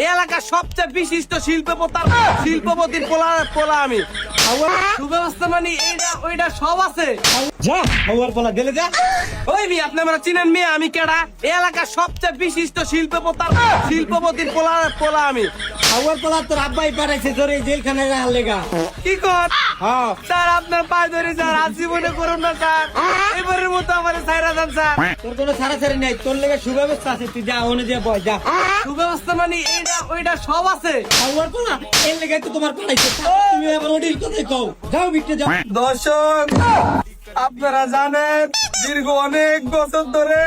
এই এলাকার সবচেয়ে বিশিষ্ট শিল্পপতির পোলা পোলা আমি। সুব্যবস্থা মানে এইটা ওইটা সব আছে। যা আমার বলা গেলে যা। ওই মি আপনি আমরা চিনেন মেয়ে আমি কেডা? এই এলাকার সবচেয়ে বিশিষ্ট শিল্পপতির পোলা পোলা আমি। আমার বলা তোর আব্বাই পাঠাইছে তোর এই জেলখানে রাখার লেগা। কি কর? হ্যাঁ স্যার আপনার পায়ে ধরে স্যার, আজীবনে করুন না স্যার, এবারের মতো আমার ছাইরা দেন স্যার। তোর কোনো ছাড়াছাড়ি নাই, তোর লেগে সুব্যবস্থা আছে, তুই যা ওনে দিয়ে বয় যা। সুব্যবস্থা মানে এইটা ওইটা সব আছে। আমার বলা এর লেগে তো তোমার পাঠাইছে, তুমি আবার ওটির কথাই কও। যাও বিটে যাও। দর্শক আপনারা জানেন দীর্ঘ অনেক বছর ধরে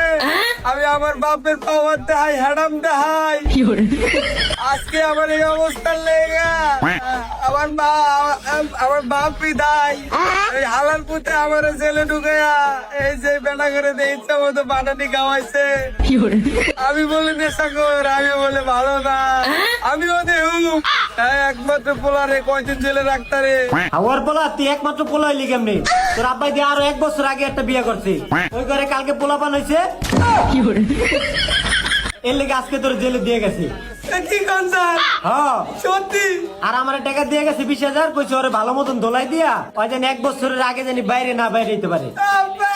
আমি আমার বাপের পাওয়ার দেখাই, হ্যাডাম দেখাই। আজকে আমার এই অবস্থার লেগা আমার বাপ বিদায় এই হালাল পুঁতে আমার জেলে ঢুকাইয়া এই যে বেলা করে দিয়ে ইচ্ছা মতো বানানি গাওয়াইছে। আমি বলে নেশা কর, আমি বলে ভালো না, আমি ওদের একমাত্র পোলারে কয়দিন জেলে রাখতারে। আমার বলা তুই একমাত্র পোলা হইলি কেমনি? তোর আব্বাই দিয়ে আরো 1 বছর আগে একটা বিয়ে করছে, ওই ঘরে কালকে পোলা পান হয়েছে, এর লেগে আজকে তোর জেলে দিয়ে গেছে। কি কোন স্যার? হ্যাঁ সত্যি? আর আমার টাকা দিয়ে গেছে 20,000, কইছে ওরে ভালো মতন দোলাই দিয়া ওই যেন 1 বছরের আগে জানি বাইরে না বাইরে হইতে পারে। আব্বা